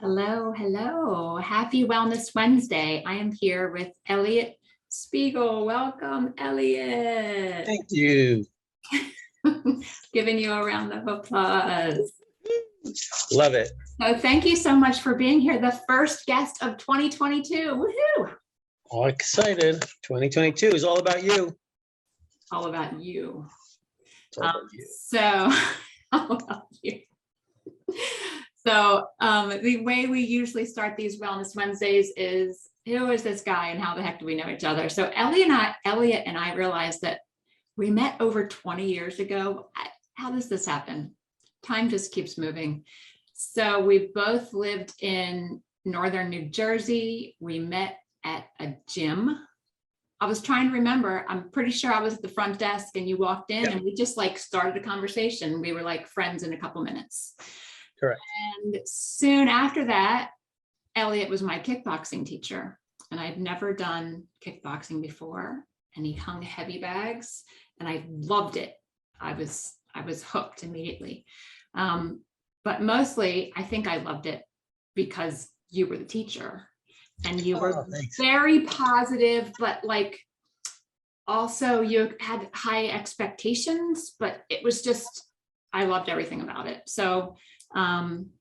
Hello, hello. Happy Wellness Wednesday. I am here with Eliot Spiegel. Welcome, Eliot. Thank you. Giving you a round of applause. Love it. So thank you so much for being here. The first guest of 2022. Woohoo! All excited. 2022 is all about you. All about you. It's all about you. So, all about you. So the way we usually start these Wellness Wednesdays is, who is this guy and how the heck do we know each other? So Eliot and I realized that we met over 20 years ago. How does this happen? Time just keeps moving. So we both lived in northern New Jersey. We met at a gym. I was trying to remember, I'm pretty sure I was at the front desk and you walked in and we just like started a conversation. We were like friends in a couple minutes. Correct. And soon after that, Eliot was my kickboxing teacher, and I'd never done kickboxing before. And he hung heavy bags, and I loved it. I was hooked immediately. But mostly, I think I loved it because you were the teacher, and you were very positive, but like also you had high expectations. But it was just, I loved everything about it. So. I'm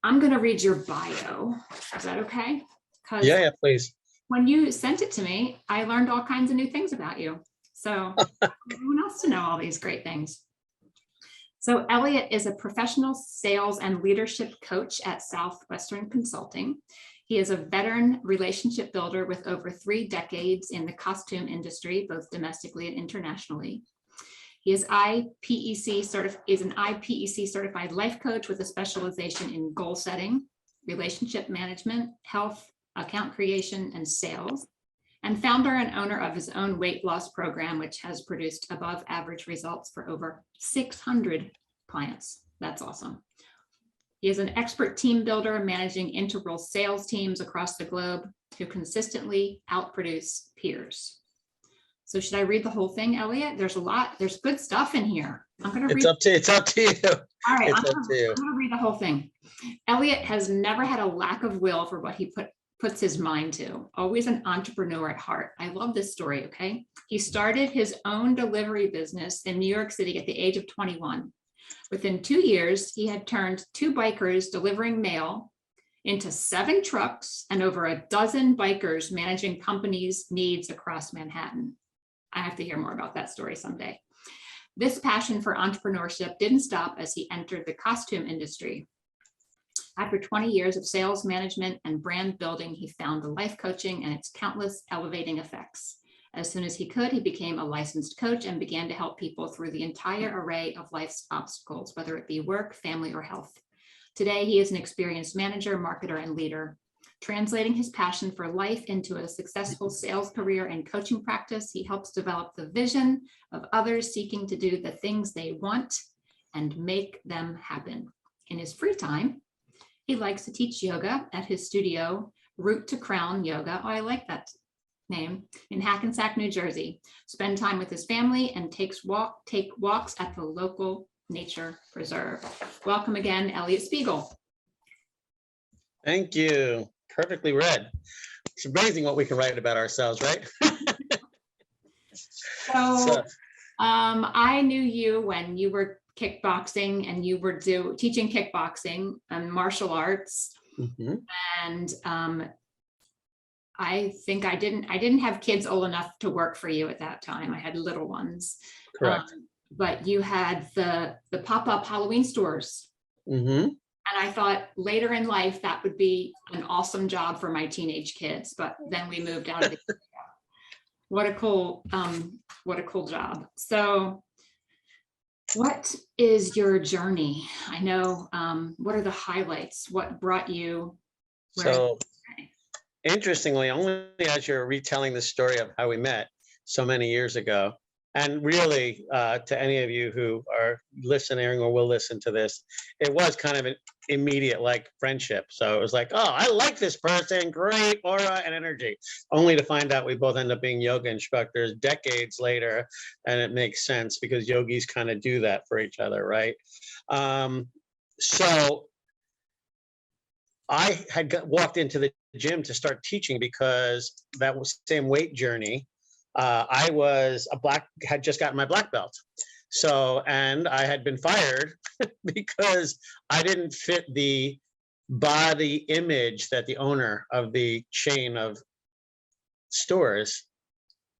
going to read your bio. Is that okay? Yeah, please. When you sent it to me, I learned all kinds of new things about you. So everyone else to know all these great things. So Eliot is a professional sales and leadership coach at Southwestern Consulting. He is a veteran relationship builder with over 3 decades in the costume industry, both domestically and internationally. He is an IPEC certified life coach with a specialization in goal setting, relationship management, health, account creation, and sales, and founder and owner of his own weight loss program, which has produced above average results for over 600 clients. That's awesome. He is an expert team builder managing integral sales teams across the globe who consistently outproduce peers. So should I read the whole thing, Eliot? There's a lot. There's good stuff in here. I'm going to read. It's up to you. All right, I'm going to read the whole thing. Eliot has never had a lack of will for what he puts his mind to. Always an entrepreneur at heart. I love this story. Okay, he started his own delivery business in New York City at the age of 21. Within 2 years, he had turned 2 bikers delivering mail into 7 trucks and over a dozen bikers managing companies' needs across Manhattan. I have to hear more about that story someday. This passion for entrepreneurship didn't stop as he entered the costume industry. After 20 years of sales management and brand building, he found the life coaching and its countless elevating effects. As soon as he could, he became a licensed coach and began to help people through the entire array of life's obstacles, whether it be work, family, or health. Today, he is an experienced manager, marketer, and leader. Translating his passion for life into a successful sales career and coaching practice, he helps develop the vision of others seeking to do the things they want and make them happen. In his free time, he likes to teach yoga at his studio, Root to Crown Yoga. Oh, I like that name, in Hackensack, New Jersey. Spend time with his family and take walks at the local nature preserve. Welcome again, Eliot Spiegel. Thank you. Perfectly read. It's amazing what we can write about ourselves, right? So I knew you when you were kickboxing and you were teaching kickboxing and martial arts. Mm-hmm. And I think I didn't have kids old enough to work for you at that time. I had little ones. Correct. But you had the pop-up Halloween stores. Mm-hmm. And I thought later in life that would be an awesome job for my teenage kids, but then we moved out of the what a cool job. So what is your journey? I know, what are the highlights? What brought you where? So interestingly, only as you're retelling the story of how we met so many years ago, and really to any of you who are listening or will listen to this, it was kind of an immediate like friendship. So it was like, oh, I like this person, great aura and energy, only to find out we both end up being yoga instructors decades later. And it makes sense because yogis kind of do that for each other, right? So I had walked into the gym to start teaching because that was same weight journey. I was had just gotten my black belt. So, and I had been fired because I didn't fit the body image that the owner of the chain of stores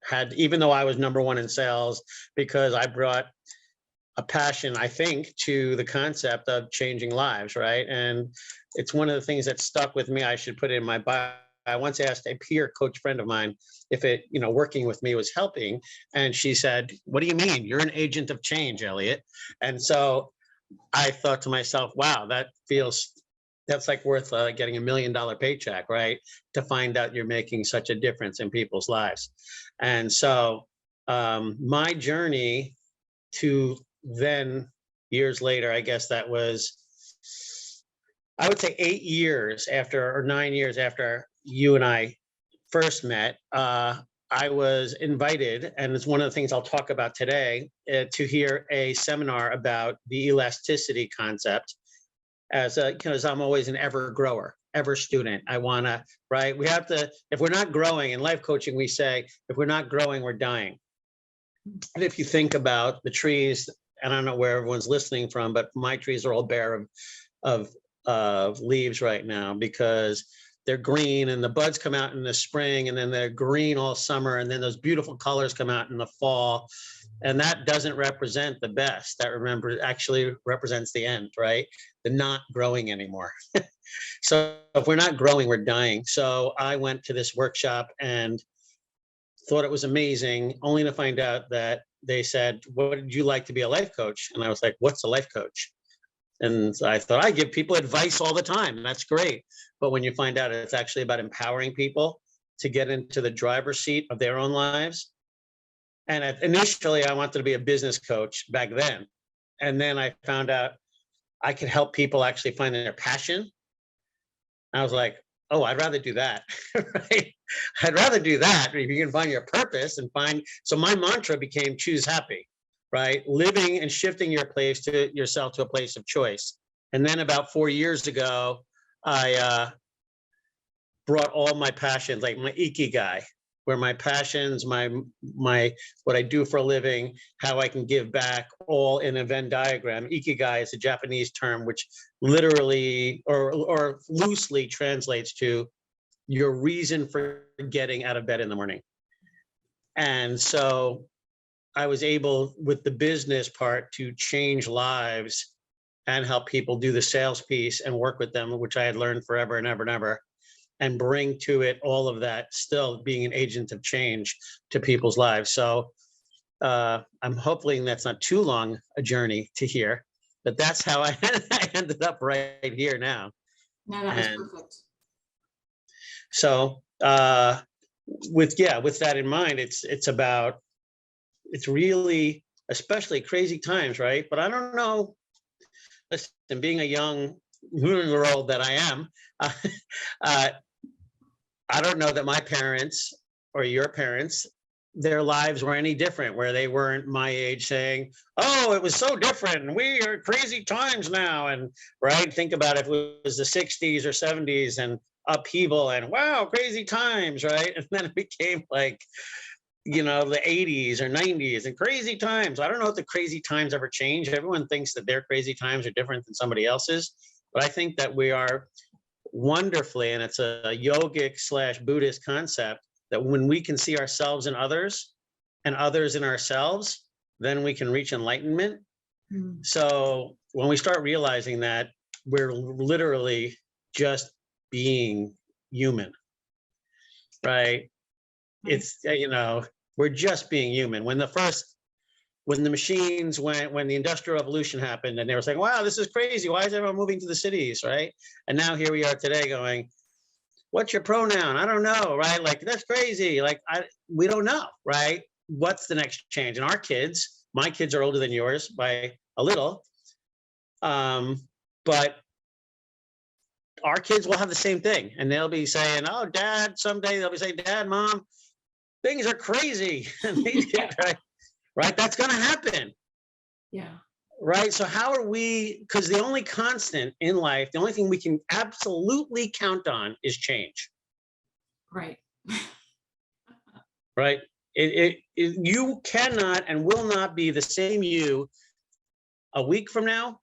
had, even though I was #1 in sales, because I brought a passion, I think, to the concept of changing lives, right? And it's one of the things that stuck with me. I should put it in my bio. I once asked a peer coach friend of mine if it, working with me was helping. And she said, "What do you mean? You're an agent of change, Eliot." And so I thought to myself, wow, that's like worth getting $1 million paycheck, right? To find out you're making such a difference in people's lives. And so my journey to then, years later, I guess that was, I would say 8 years after, or 9 years after you and I first met, I was invited, and it's one of the things I'll talk about today, to hear a seminar about the elasticity concept. Because I'm always an ever grower, ever student. I want to, right? We have to, if we're not growing in life coaching, we say, if we're not growing, we're dying. And if you think about the trees, and I don't know where everyone's listening from, but my trees are all bare of leaves right now because they're green, and the buds come out in the spring, and then they're green all summer, and then those beautiful colors come out in the fall. And that doesn't represent the best. That actually represents the end, right? The not growing anymore. So if we're not growing, we're dying. So I went to this workshop and thought it was amazing, only to find out that they said, "Would you like to be a life coach?" And I was like, "What's a life coach?" And I thought, I give people advice all the time, and that's great. But when you find out it's actually about empowering people to get into the driver's seat of their own lives. And initially, I wanted to be a business coach back then. And then I found out I could help people actually find their passion. I was like, oh, I'd rather do that, right? I'd rather do that if you can find your purpose and find. So my mantra became choose happy, right? Living and shifting yourself to a place of choice. And then about 4 years ago, I brought all my passions, like my ikigai, where my passions, my what I do for a living, how I can give back, all in a Venn diagram. Ikigai is a Japanese term which literally or loosely translates to your reason for getting out of bed in the morning. And so I was able, with the business part, to change lives and help people do the sales piece and work with them, which I had learned forever and ever and ever, and bring to it all of that, still being an agent of change to people's lives. So I'm hoping that's not too long a journey to hear, but that's how I ended up right here now. No, that was perfect. So with that in mind, it's really, especially crazy times, right? But I don't know, listen, being a young rural that I am, I don't know that my parents or your parents, their lives were any different, where they weren't my age saying, "Oh, it was so different, and we are crazy times now." And right, think about if it was the 60s or 70s and upheaval and wow, crazy times, right? And then it became like, the 80s or 90s and crazy times. I don't know if the crazy times ever change. Everyone thinks that their crazy times are different than somebody else's, but I think that we are wonderfully, and it's a yogic / Buddhist concept, that when we can see ourselves in others and others in ourselves, then we can reach enlightenment. So when we start realizing that we're literally just being human, right? It's, we're just being human. When the machines when the Industrial Revolution happened, and they were saying, wow, this is crazy. Why is everyone moving to the cities, right? And now here we are today going, what's your pronoun? I don't know, right? Like, that's crazy. Like, we don't know, right? What's the next change? And my kids are older than yours by a little, but our kids will have the same thing. And they'll be saying, oh, Dad, someday they'll be saying, Dad, Mom, things are crazy. Right? That's going to happen. Yeah. right? So how are we, because the only constant in life, the only thing we can absolutely count on is change, Right. right? You cannot and will not be the same you a week from now,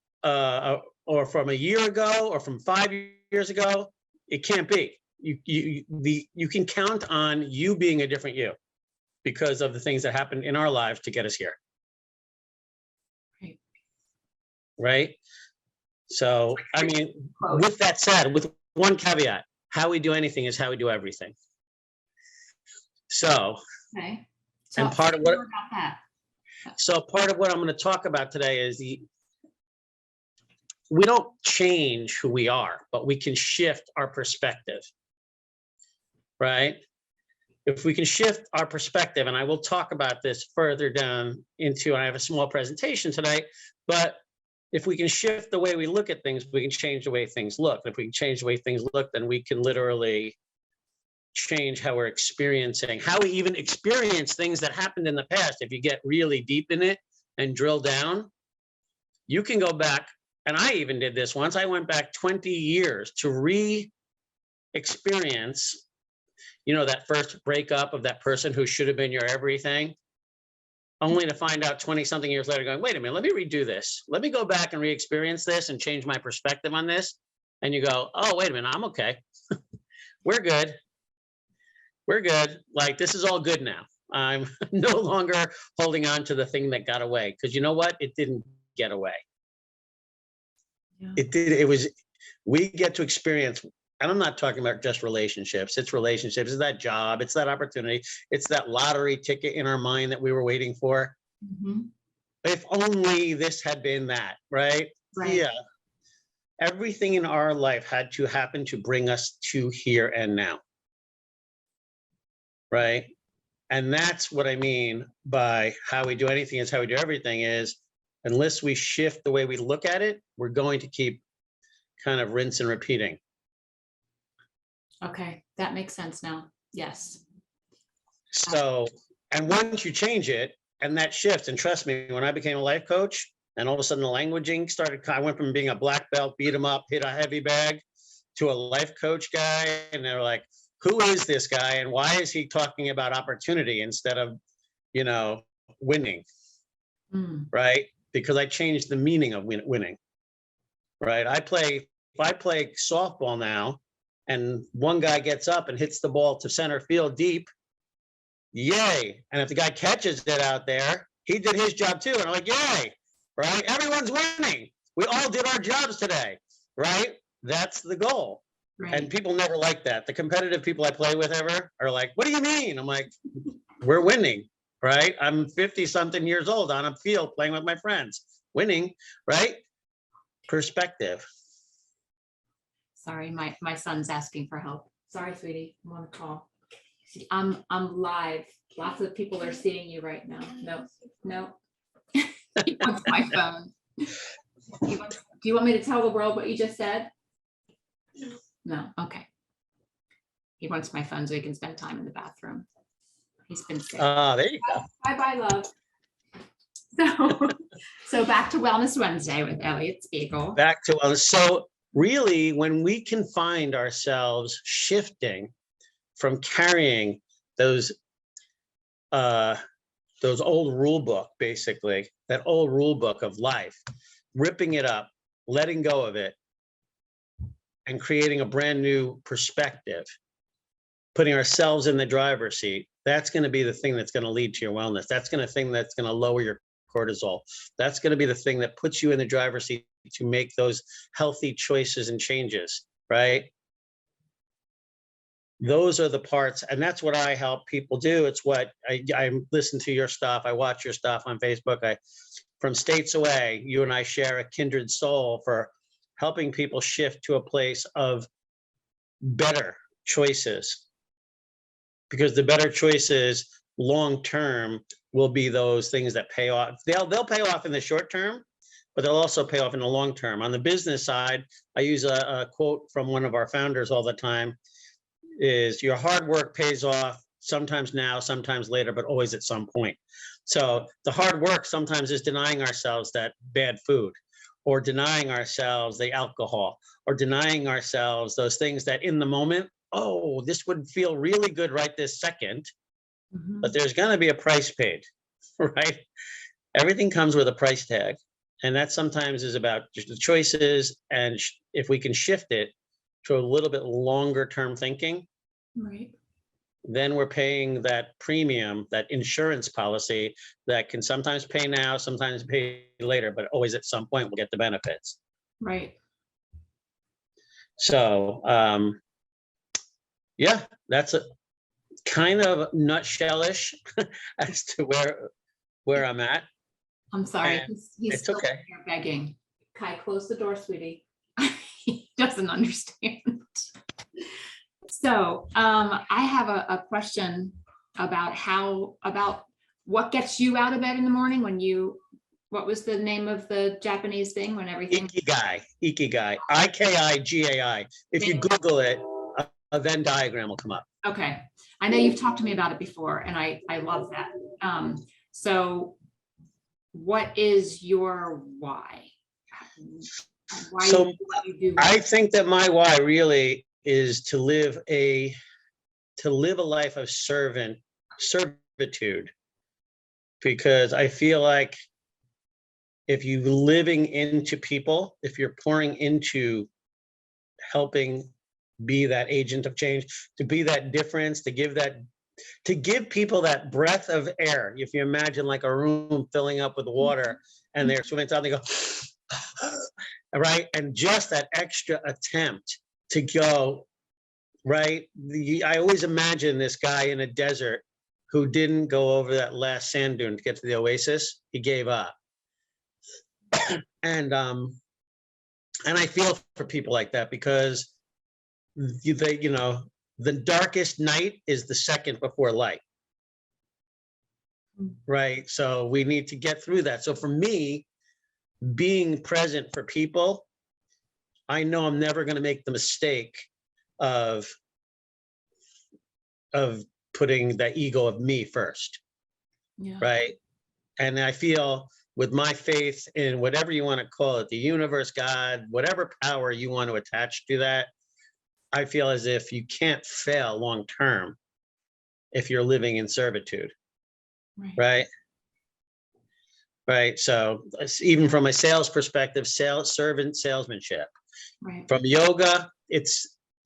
or from a year ago, or from 5 years ago. It can't be. You can count on you being a different you because of the things that happened in our lives to get us here. Right. Right? So, I mean, with that said, with one caveat, how we do anything is how we do everything. So, Okay. and part of what, about that. so part of what I'm going to talk about today is we don't change who we are, but we can shift our perspective, right? If we can shift our perspective, and I will talk about this further down into, I have a small presentation today, but if we can shift the way we look at things, we can change the way things look. If we can change the way things look, then we can literally change how we're experiencing, how we even experience things that happened in the past. If you get really deep in it and drill down, you can go back, and I even did this once. I went back 20 years to re-experience, you know, that first breakup of that person who should have been your everything, only to find out 20 something years later going, wait a minute, let me redo this. Let me go back and re-experience this and change my perspective on this. And you go, oh, wait a minute, I'm okay. We're good. We're good. Like, this is all good now. I'm no longer holding on to the thing that got away. Because you know what? It didn't get away. Yeah. It did. It was, we get to experience, and I'm not talking about just relationships. It's relationships. It's that job. It's that opportunity. It's that lottery ticket in our mind that we were waiting for. Mm-hmm. If only this had been that, right? Right. Yeah. Everything in our life had to happen to bring us to here and now. Right? And that's what I mean by how we do anything is how we do everything is, unless we shift the way we look at it, we're going to keep kind of rinse and repeating. Okay, that makes sense now. Yes. So, and once you change it and that shifts, and trust me, when I became a life coach and all of a sudden the languaging started, I went from being a black belt, beat 'em up, hit a heavy bag, to a life coach guy. And they're like, who is this guy? And why is he talking about opportunity instead of, you know, winning? Right? Because I changed the meaning of winning. Right? If I play softball now and one guy gets up and hits the ball to center field deep, yay. And if the guy catches it out there, he did his job too. And I'm like, yay, right? Everyone's winning. We all did our jobs today, right? That's the goal. Right. And people never like that. The competitive people I play with ever are like, what do you mean? I'm like, we're winning, right? I'm 50 something years old on a field playing with my friends, winning, right? Perspective. Sorry, my son's asking for help. Sorry, sweetie, I'm on a call. I'm live. Lots of people are seeing you right now. No. He wants my phone. Do you want me to tell the world what you just said? No. Okay. He wants my phone so he can spend time in the bathroom. He's been sick. There you go. Bye, love. So back to Wellness Wednesday with Eliot Spiegel. Back to wellness. So really, when we can find ourselves shifting from carrying those old rule book, basically, that old rule book of life, ripping it up, letting go of it, and creating a brand new perspective, putting ourselves in the driver's seat, that's going to be the thing that's going to lead to your wellness. That's going to thing that's going to lower your cortisol. That's going to be the thing that puts you in the driver's seat to make those healthy choices and changes, right? Those are the parts, and that's what I help people do. It's what I listen to your stuff. I watch your stuff on Facebook. From states away, you and I share a kindred soul for helping people shift to a place of better choices, because the better choices long term will be those things that pay off. They'll pay off in the short term, but they'll also pay off in the long term. On the business side, I use a quote from one of our founders all the time, is your hard work pays off sometimes now, sometimes later, but always at some point. So the hard work sometimes is denying ourselves that bad food, or denying ourselves the alcohol, or denying ourselves those things that in the moment, oh, this would feel really good right this second, but there's going to be a price paid, right? Everything comes with a price tag. And that sometimes is about just the choices. And if we can shift it to a little bit longer term thinking, Right. then we're paying that premium, that insurance policy that can sometimes pay now, sometimes pay later, but always at some point we'll get the benefits. Right. So, yeah, that's a kind of nutshellish as to where I'm at. I'm sorry. And He's it's still okay. here begging. Kai, close the door, sweetie. He doesn't understand. So I have a question about what gets you out of bed in the morning when what was the name of the Japanese thing when everything? Ikigai, Ikigai. If you Google it, a Venn diagram will come up. Okay. I know you've talked to me about it before, and I love that. So what is your why? Why So you do what you do? I think that my why really is to live a life of servitude, because I feel like if you're living into people, if you're pouring into helping be that agent of change, to be that difference, to give people that breath of air. If you imagine like a room filling up with water and they're swimming down, they go, right? And just that extra attempt to go, right? I always imagine this guy in a desert who didn't go over that last sand dune to get to the oasis. He gave up. And I feel for people like that, because the darkest night is the second before light. Right. So we need to get through that. So for me, being present for people, I know I'm never going to make the mistake of putting the ego of me first. Yeah. Right. And I feel with my faith in whatever you want to call it, the universe, God, whatever power you want to attach to that, I feel as if you can't fail long term if you're living in servitude. Right. Right. So even from a sales perspective, salesmanship. Right. From yoga,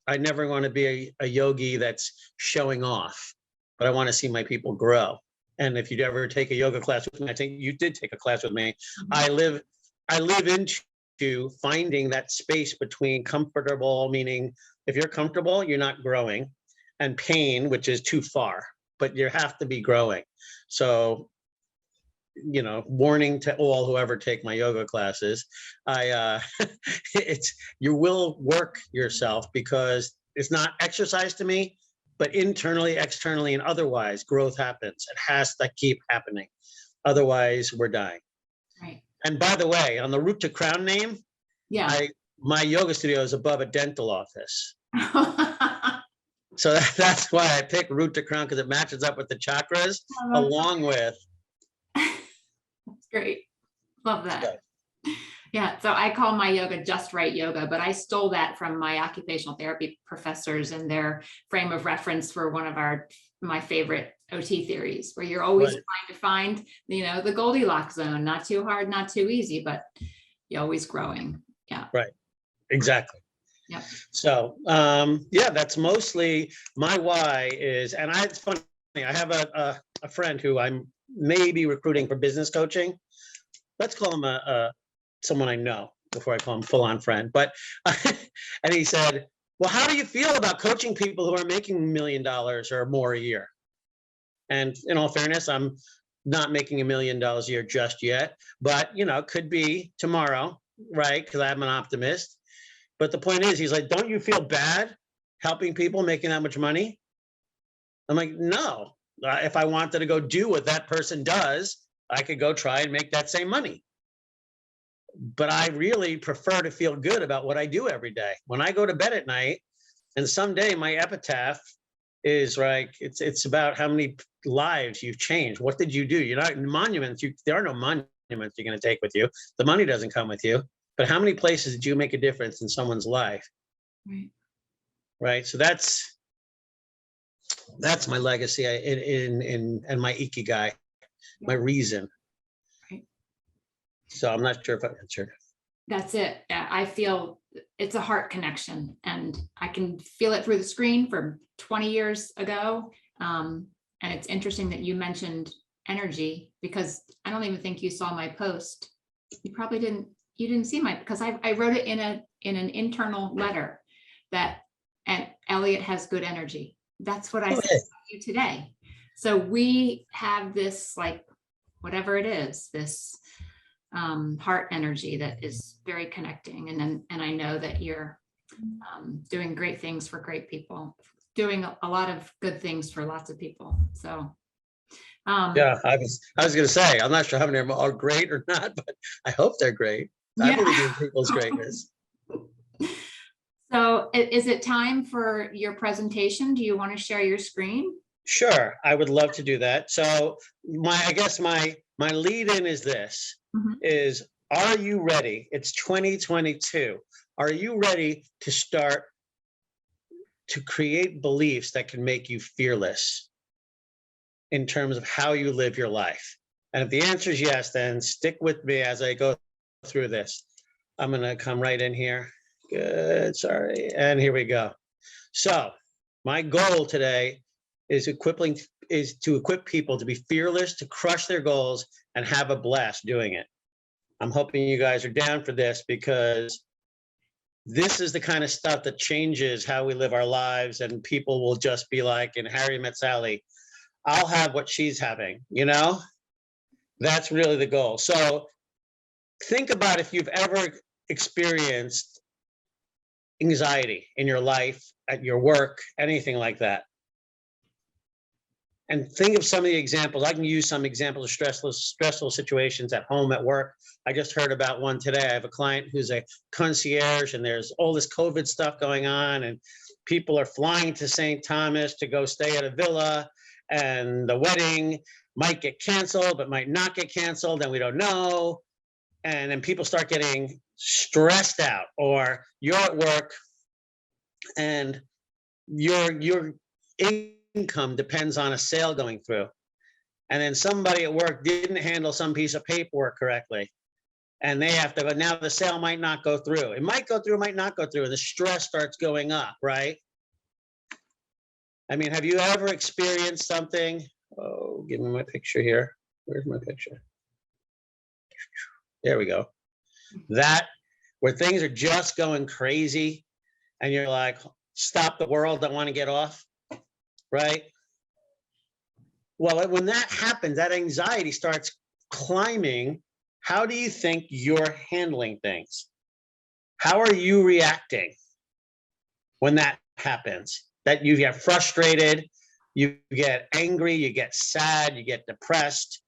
I never want to be a yogi that's showing off, but I want to see my people grow. And if you'd ever take a yoga class with me, I think you did take a class with me. I live into finding that space between comfortable, meaning if you're comfortable, you're not growing, and pain, which is too far, but you have to be growing. So, warning to all who ever take my yoga classes, you will work yourself, because it's not exercise to me, but internally, externally, and otherwise, growth happens. It has to keep happening. Otherwise, we're dying. Right. And by the way, on the Root to Crown name, my yoga studio is above a dental office. So that's why I pick Root to Crown, because it matches up with the chakras, along with. That's great. Love that. Yeah. So I call my yoga Just Right Yoga, but I stole that from my occupational therapy professors and their frame of reference for one of my favorite OT theories, where you're always trying to find, the Goldilocks zone, not too hard, not too easy, but you're always growing. Yeah. Right. Exactly. Yeah. So, that's mostly my why is, and it's funny, I have a friend who I'm maybe recruiting for business coaching. Let's call him someone I know before I call him full-on friend. But, and he said, well, how do you feel about coaching people who are making $1 million or more a year? And in all fairness, I'm not making $1 million a year just yet, but, could be tomorrow, right? Because I'm an optimist. But the point is, he's like, don't you feel bad helping people making that much money? I'm like, no. If I wanted to go do what that person does, I could go try and make that same money. But I really prefer to feel good about what I do every day. When I go to bed at night, and someday my epitaph is like, it's about how many lives you've changed? What did you do? You're not monuments. There are no monuments you're going to take with you. The money doesn't come with you. But how many places did you make a difference in someone's life? Right. Right. So that's my legacy in my ikigai, my reason. Right. So I'm not sure if I answered. That's it. I feel it's a heart connection, and I can feel it through the screen from 20 years ago. And it's interesting that you mentioned energy, because I don't even think you saw my post. You probably didn't. You didn't see because I wrote it in an internal letter that, and Eliot has good energy. That's what I said to you today. So we have this, like, whatever it is, this heart energy that is very connecting. And I know that you're doing great things for great people, doing a lot of good things for lots of people. So yeah, I was going to say, I'm not sure how many of them are great or not, but I hope they're great. I believe in people's greatness. So is it time for your presentation? Do you want to share your screen? Sure, I would love to do that. So I guess my lead in is this, is, are you ready? It's 2022. Are you ready to start to create beliefs that can make you fearless in terms of how you live your life? And if the answer is yes, then stick with me as I go through this. I'm going to come right in here. Good, sorry. And here we go. So my goal today is to equip people to be fearless, to crush their goals, and have a blast doing it. I'm hoping you guys are down for this, because this is the kind of stuff that changes how we live our lives, and people will just be like, in Harry Met Sally, I'll have what she's having, you know? That's really the goal. So think about if you've ever experienced anxiety in your life, at your work, anything like that. And think of some of the examples. I can use some examples of stressful situations at home, at work. I just heard about one today. I have a client who's a concierge, and there's all this COVID stuff going on, and people are flying to St. Thomas to go stay at a villa, and the wedding might get canceled, but might not get canceled, and we don't know. And then people start getting stressed out, or you're at work and your income depends on a sale going through. And then somebody at work didn't handle some piece of paperwork correctly, and they have to, but now the sale might not go through. It might go through, might not go through, and the stress starts going up, right? I mean, have you ever experienced something? Oh, give me my picture here. Where's my picture? There we go. That, where things are just going crazy, and you're like, stop the world, I want to get off, right? Well, when that happens, that anxiety starts climbing. How do you think you're handling things? How are you reacting when that happens? That you get frustrated, you get angry, you get sad, you get depressed,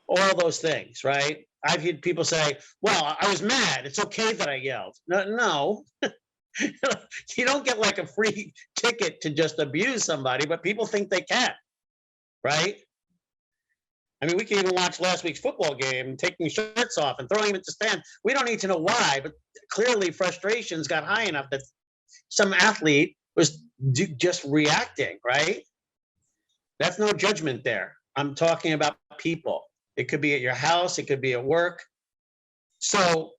all those things, right? I've heard people say, well, I was mad, it's okay that I yelled. No. You don't get like a free ticket to just abuse somebody, but people think they can, right? I mean, we can even watch last week's football game, taking shirts off and throwing them into the stand. We don't need to know why, but clearly frustrations got high enough that some athlete was just reacting, right? That's no judgment there. I'm talking about people. It could be at your house, it could be at work. So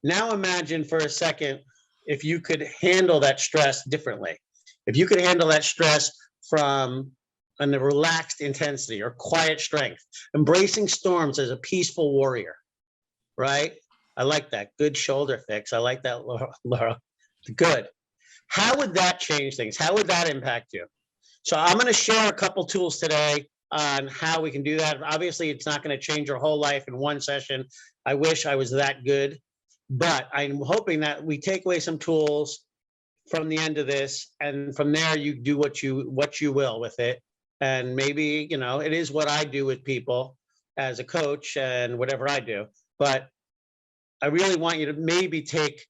now imagine for a second if you could handle that stress differently. If you could handle that stress from a relaxed intensity or quiet strength, embracing storms as a peaceful warrior, right? I like that. Good shoulder fix. I like that, Laura. Good. How would that change things? How would that impact you? So I'm going to share a couple tools today on how we can do that. Obviously, it's not going to change your whole life in one session. I wish I was that good, but I'm hoping that we take away some tools from the end of this, and from there you do what you will with it. And maybe, you know, it is what I do with people as a coach and whatever I do. But I really want you to maybe take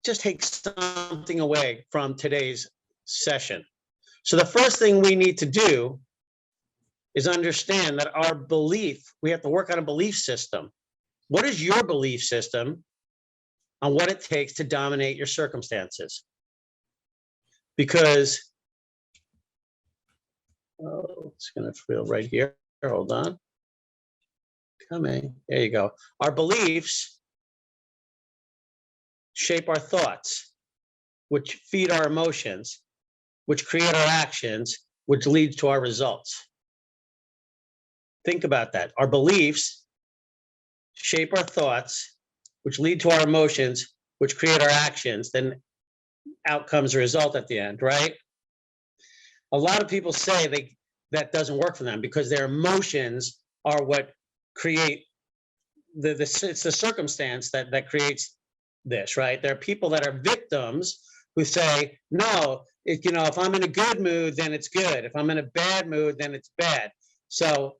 something away from today's session. So the first thing we need to do is understand that our belief, we have to work on a belief system. What is your belief system on what it takes to dominate your circumstances? Because, oh, it's going to feel right here. Hold on. Coming. There you go. Our beliefs shape our thoughts, which feed our emotions, which create our actions, which leads to our results. Think about that. Our beliefs shape our thoughts, which lead to our emotions, which create our actions, then outcomes result at the end, right? A lot of people say that doesn't work for them because their emotions are what create it's the circumstance that creates this, right? There are people that are victims who say, no, if I'm in a good mood, then it's good. If I'm in a bad mood, then it's bad. So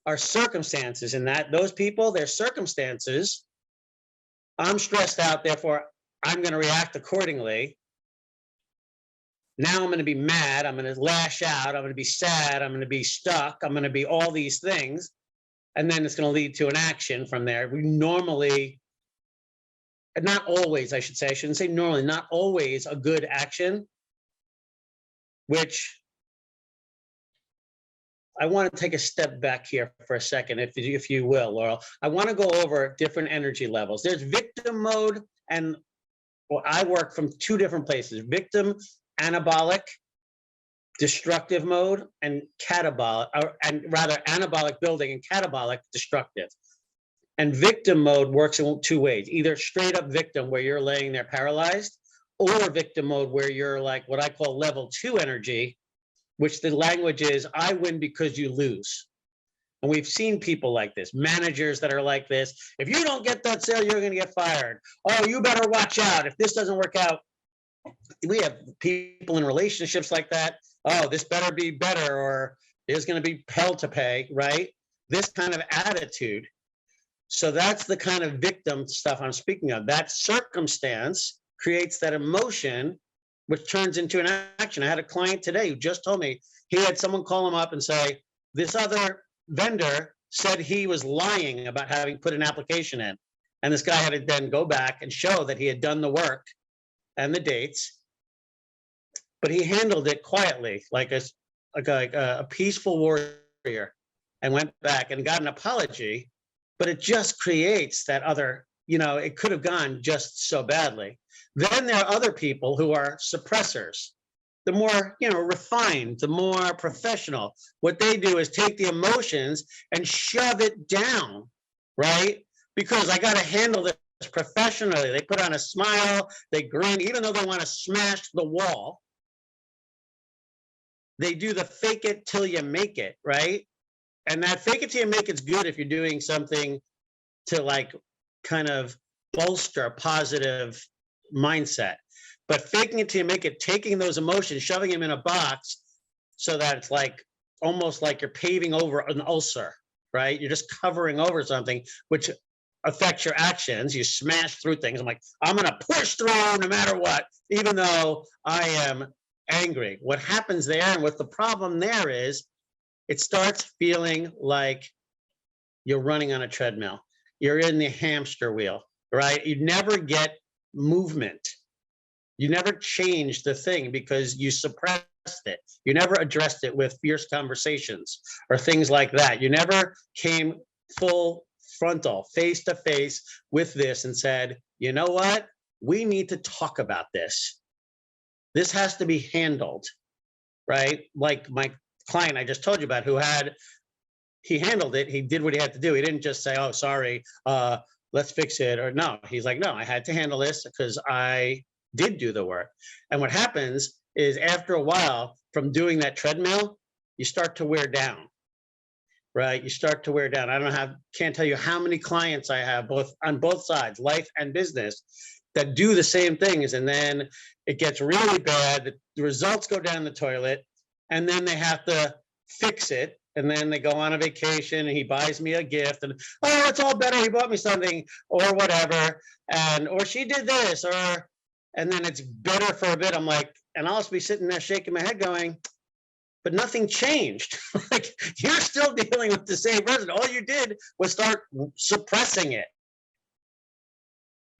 our circumstances in those people, their circumstances, I'm stressed out, therefore I'm going to react accordingly. Now I'm going to be mad. I'm going to lash out. I'm going to be sad. I'm going to be stuck. I'm going to be all these things. And then it's going to lead to an action from there. We normally, not always, I should say, I shouldn't say normally, not always a good action, which I want to take a step back here for a second, if you will, Laurel. I want to go over different energy levels. There's victim mode, and I work from two different places: victim, anabolic, destructive mode, and catabolic, and rather anabolic building and catabolic destructive. And victim mode works in two ways: either straight up victim, where you're laying there paralyzed, or victim mode, where you're like what I call level 2 energy, which the language is, I win because you lose. And we've seen people like this, managers that are like this. If you don't get that sale, you're going to get fired. Oh, you better watch out. If this doesn't work out, we have people in relationships like that. Oh, this better be better, or there's going to be hell to pay, right? This kind of attitude. So that's the kind of victim stuff I'm speaking of. That circumstance creates that emotion, which turns into an action. I had a client today who just told me he had someone call him up and say, this other vendor said he was lying about having put an application in. And this guy had to then go back and show that he had done the work and the dates, but he handled it quietly, like a peaceful warrior, and went back and got an apology. But it just creates that other, it could have gone just so badly. Then there are other people who are suppressors, the more, refined, the more professional. What they do is take the emotions and shove it down, right? Because I got to handle this professionally. They put on a smile, they grin, even though they want to smash the wall. They do the fake it till you make it, right? And that fake it till you make it's good if you're doing something to kind of bolster a positive mindset. But faking it till you make it, taking those emotions, shoving them in a box so that it's almost like you're paving over an ulcer, right? You're just covering over something, which affects your actions. You smash through things. I'm going to push through no matter what, even though I am angry. What happens there, and what the problem there is, it starts feeling like you're running on a treadmill. You're in the hamster wheel, right? You never get movement. You never change the thing because you suppressed it. You never addressed it with fierce conversations or things like that. You never came full frontal, face to face with this and said, you know what? We need to talk about this. This has to be handled, right? Like my client I just told you about, he handled it. He did what he had to do. He didn't just say, oh, sorry, let's fix it. Or no, he's like, no, I had to handle this because I did do the work. And what happens is after a while from doing that treadmill, you start to wear down, right? You start to wear down. Can't tell you how many clients I have on both sides, life and business, that do the same things. And then it gets really bad. The results go down the toilet, and then they have to fix it. And then they go on a vacation and he buys me a gift and, oh, it's all better. He bought me something or whatever. Or she did this, and then it's better for a bit. I'm like, and I'll just be sitting there shaking my head going, but nothing changed. Like, you're still dealing with the same person. All you did was start suppressing it.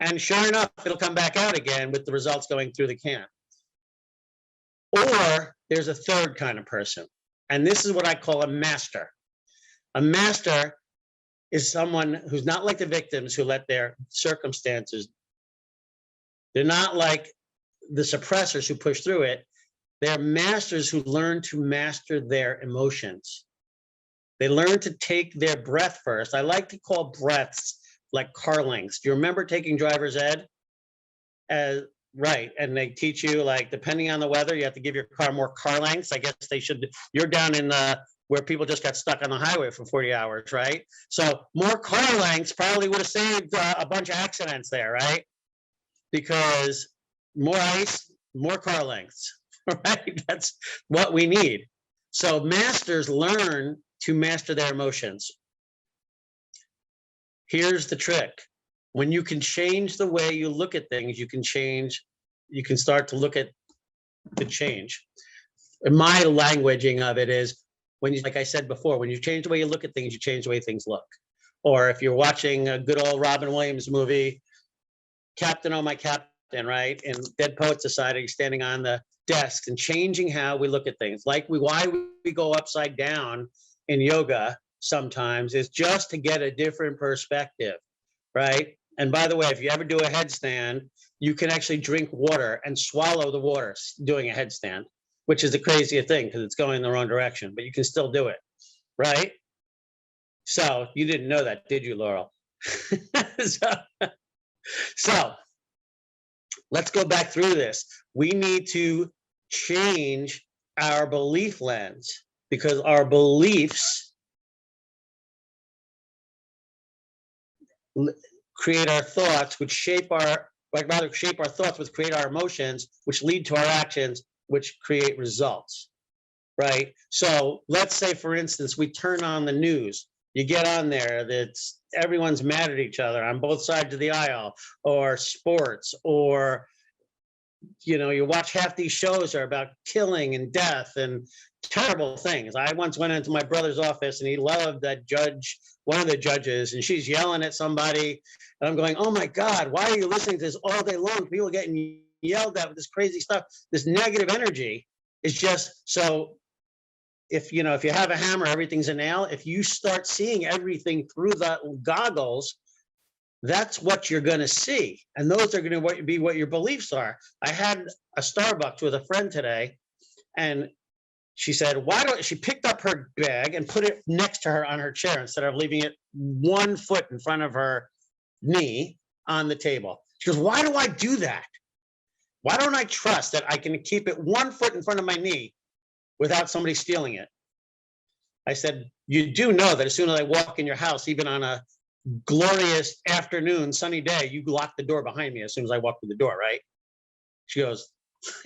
And sure enough, it'll come back out again with the results going through the can. Or there's a third kind of person. And this is what I call a master. A master is someone who's not like the victims who let their circumstances. They're not like the suppressors who push through it. They're masters who learn to master their emotions. They learn to take their breath first. I like to call breaths like car lengths. Do you remember taking driver's ed? Right, and they teach you, like, depending on the weather, you have to give your car more car lengths. I guess they should. You're down in where people just got stuck on the highway for 40 hours, right? So more car lengths probably would have saved a bunch of accidents there, right? Because more ice, more car lengths, right? That's what we need. So masters learn to master their emotions. Here's the trick. When you can change the way you look at things, you can start to look at the change. And my languaging of it is, when you, like I said before, when you change the way you look at things, you change the way things look. Or if you're watching a good old Robin Williams movie, Captain, Oh My Captain, right? In Dead Poet Society, standing on the desk and changing how we look at things. Like why we go upside down in yoga sometimes is just to get a different perspective, right? And by the way, if you ever do a headstand, you can actually drink water and swallow the water doing a headstand, which is the craziest thing because it's going in the wrong direction, but you can still do it, right? So you didn't know that, did you, Laurel? So let's go back through this. We need to change our belief lens because our beliefs create our thoughts, which shape our, shape our thoughts, which create our emotions, which lead to our actions, which create results, right? So let's say, for instance, we turn on the news. You get on there, that's everyone's mad at each other on both sides of the aisle, or sports, or, you know, you watch half these shows are about killing and death and terrible things. I once went into my brother's office and he loved that judge, one of the judges, and she's yelling at somebody. And I'm going, oh my God, why are you listening to this all day long? People getting yelled at with this crazy stuff. This negative energy is just so. If you have a hammer, everything's a nail. If you start seeing everything through the goggles, that's what you're going to see. And those are going to be what your beliefs are. I had a Starbucks with a friend today, and she said, she picked up her bag and put it next to her on her chair instead of leaving it 1 foot in front of her knee on the table. She goes, why do I do that? Why don't I trust that I can keep it 1 foot in front of my knee without somebody stealing it? I said, you do know that as soon as I walk in your house, even on a glorious afternoon, sunny day, you lock the door behind me as soon as I walk through the door, right? She goes,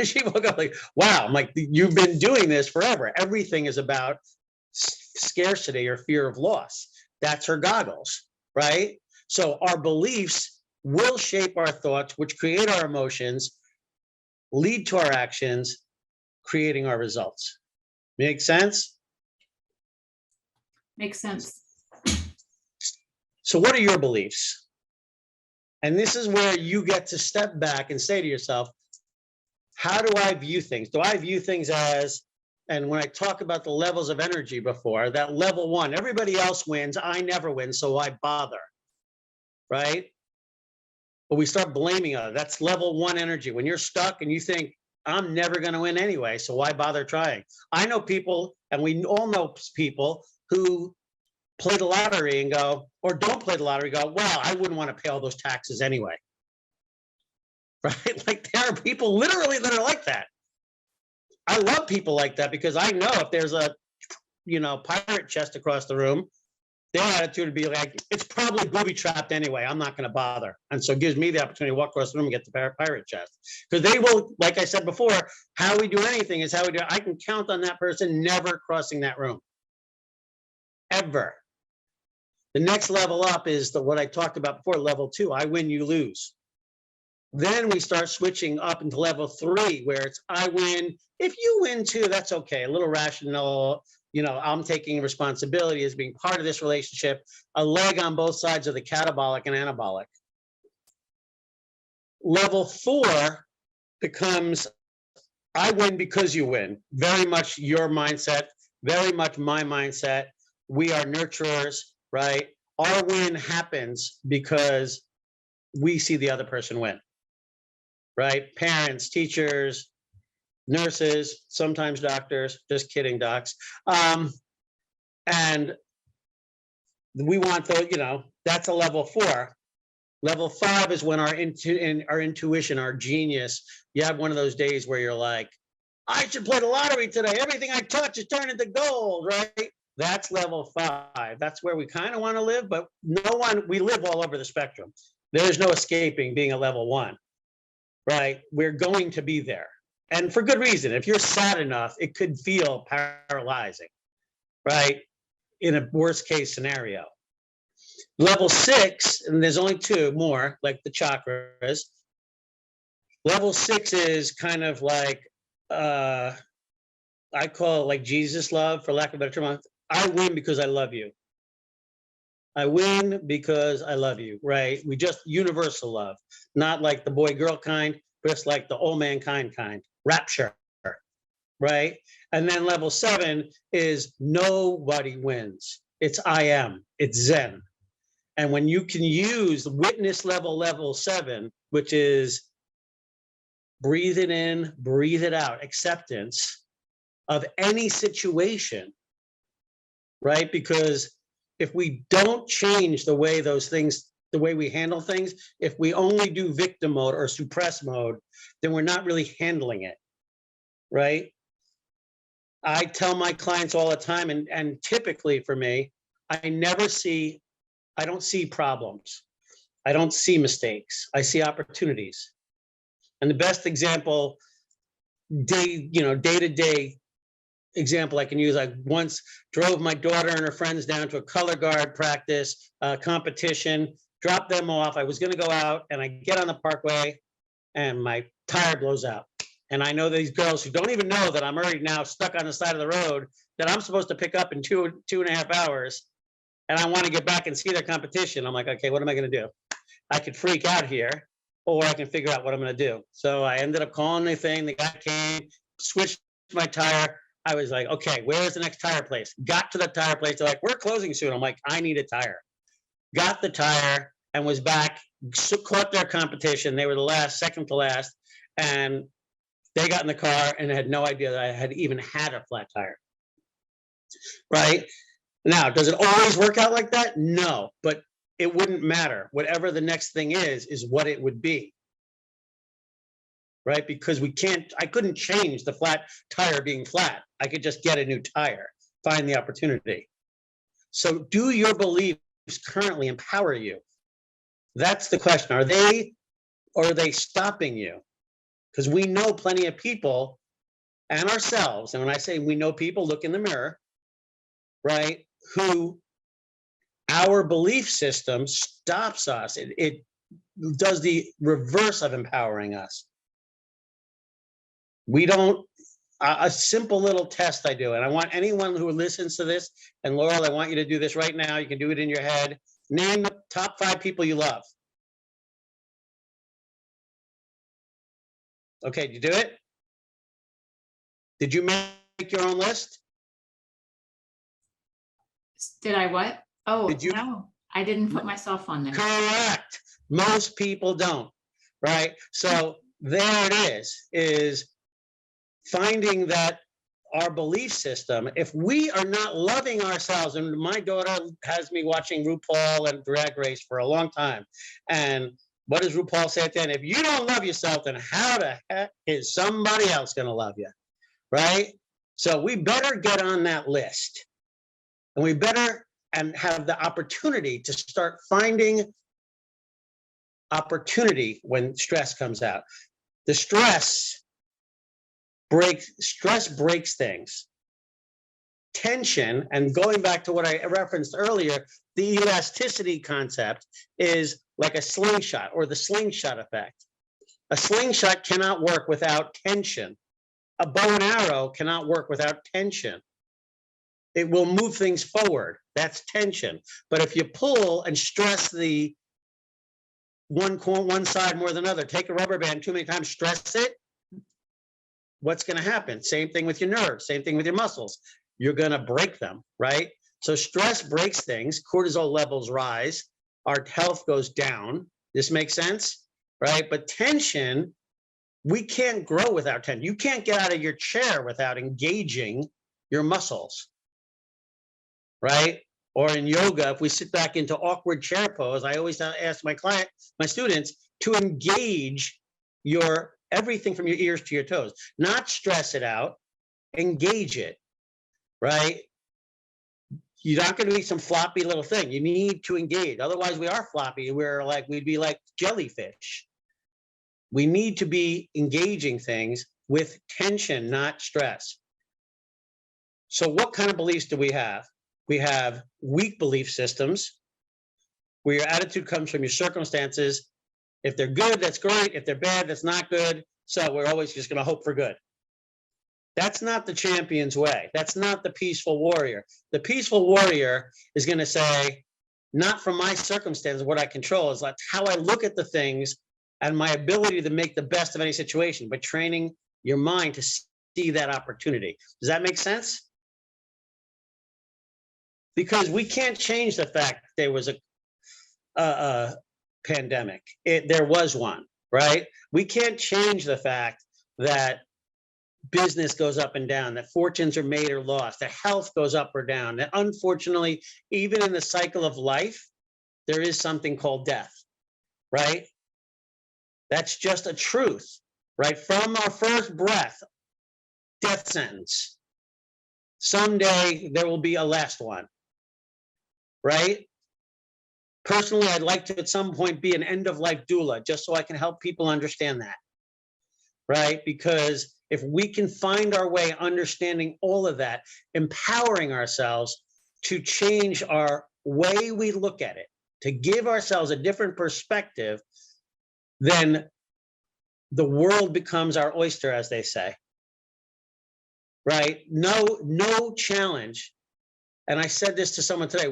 she woke up like, wow. I'm like, you've been doing this forever. Everything is about scarcity or fear of loss. That's her goggles, right? So our beliefs will shape our thoughts, which create our emotions, lead to our actions, creating our results. Make sense? Makes sense. So what are your beliefs? And this is where you get to step back and say to yourself, how do I view things? Do I view things as, and when I talk about the levels of energy before, that level 1, everybody else wins, I never win, so why bother, right? But we start blaming others. That's level 1 energy. When you're stuck and you think, I'm never going to win anyway, so why bother trying? I know people, and we all know people who play the lottery and go, or don't play the lottery, go, well, I wouldn't want to pay all those taxes anyway. Right? Like, there are people literally that are like that. I love people like that because I know if there's a, pirate chest across the room, their attitude would be like, it's probably booby trapped anyway. I'm not going to bother. And so it gives me the opportunity to walk across the room and get the pirate chest. Because they will, like I said before, how we do anything is how we do it. I can count on that person never crossing that room. Ever. The next level up is what I talked about before, level 2. I win, you lose. Then we start switching up into level 3, where it's I win. If you win too, that's okay. A little rational, I'm taking responsibility as being part of this relationship, a leg on both sides of the catabolic and anabolic. Level 4 becomes I win because you win. Very much your mindset, very much my mindset. We are nurturers, right? Our win happens because we see the other person win, right? Parents, teachers, nurses, sometimes doctors, just kidding, docs. And we want those, that's a level 4. Level 5 is when our intuition, our genius, you have one of those days where you're like, I should play the lottery today. Everything I touch is turned into gold, right? That's level 5. That's where we kind of want to live, but we live all over the spectrum. There's no escaping being a level 1, right? We're going to be there. And for good reason. If you're sad enough, it could feel paralyzing, right? In a worst case scenario. Level 6, and there's only 2 more, like the chakras. Level 6 is kind of like, I call it like Jesus love, for lack of a better term. I win because I love you. I win because I love you, right? We just universal love, not like the boy-girl kind, but it's like the old mankind kind, rapture, right? And then level 7 is nobody wins. It's I am, it's Zen. And when you can use witness level 7, which is breathe it in, breathe it out, acceptance of any situation, right? Because if we don't change the way the way we handle things, if we only do victim mode or suppress mode, then we're not really handling it, right? I tell my clients all the time, and typically for me, I don't see problems. I don't see mistakes. I see opportunities. And the best example, day-to-day example I can use, I once drove my daughter and her friends down to a color guard practice competition, dropped them off. I was going to go out, and I get on the parkway and my tire blows out. And I know these girls who don't even know that I'm already now stuck on the side of the road that I'm supposed to pick up in 2.5 hours. And I want to get back and see their competition. I'm like, okay, what am I going to do? I could freak out here, or I can figure out what I'm going to do. So I ended up calling the thing. The guy came, switched my tire. I was like, okay, where's the next tire place? Got to the tire place. They're like, we're closing soon. I'm like, I need a tire. Got the tire and was back, caught their competition. They were the second to last. And they got in the car and had no idea that I had even had a flat tire. Right? Now, does it always work out like that? No, but it wouldn't matter. Whatever the next thing is what it would be. Right? Because I couldn't change the flat tire being flat. I could just get a new tire, find the opportunity. So do your beliefs currently empower you? That's the question. Are they stopping you? Because we know plenty of people and ourselves. And when I say we know people, look in the mirror, right? Who our belief system stops us. It does the reverse of empowering us. We don't, a simple little test I do, and I want anyone who listens to this, and Laurel, I want you to do this right now. You can do it in your head. Name the top 5 people you love. Okay, did you do it? Did you make your own list? Did I what? Oh, Did you? No, I didn't put myself on there. Correct. Most people don't, right? So there it is finding that our belief system, if we are not loving ourselves, and my daughter has me watching RuPaul and Drag Race for a long time, and what does RuPaul say at the end? If you don't love yourself, then how the heck is somebody else going to love you, right? So we better get on that list, and we better have the opportunity to start finding opportunity when stress comes out. The stress breaks things. Tension, and going back to what I referenced earlier, the elasticity concept is like a slingshot, or the slingshot effect. A slingshot cannot work without tension. A bow and arrow cannot work without tension. It will move things forward. That's tension. But if you pull and stress the one side more than another, take a rubber band too many times, stress it, what's going to happen? Same thing with your nerves, same thing with your muscles. You're going to break them, right? So stress breaks things, cortisol levels rise, our health goes down. This makes sense, right? But tension, we can't grow without tension. You can't get out of your chair without engaging your muscles, right? Or in yoga, if we sit back into awkward chair pose, I always ask my students to engage your everything from your ears to your toes, not stress it out, engage it, right? You're not going to be some floppy little thing. You need to engage. Otherwise, we are floppy. We'd be like jellyfish. We need to be engaging things with tension, not stress. So what kind of beliefs do we have? We have weak belief systems, where your attitude comes from your circumstances. If they're good, that's great. If they're bad, that's not good. So we're always just going to hope for good. That's not the champion's way. That's not the peaceful warrior. The peaceful warrior is going to say, not from my circumstances, what I control is like how I look at the things and my ability to make the best of any situation, but training your mind to see that opportunity. Does that make sense? Because we can't change the fact that there was a pandemic. There was one, right? We can't change the fact that business goes up and down, that fortunes are made or lost, that health goes up or down, that unfortunately, even in the cycle of life, there is something called death, right? That's just a truth, right? From our first breath, death sentence. Someday there will be a last one, right? Personally, I'd like to at some point be an end-of-life doula, just so I can help people understand that, right? Because if we can find our way understanding all of that, empowering ourselves to change our way we look at it, to give ourselves a different perspective, then the world becomes our oyster, as they say, right? No challenge. And I said this to someone today,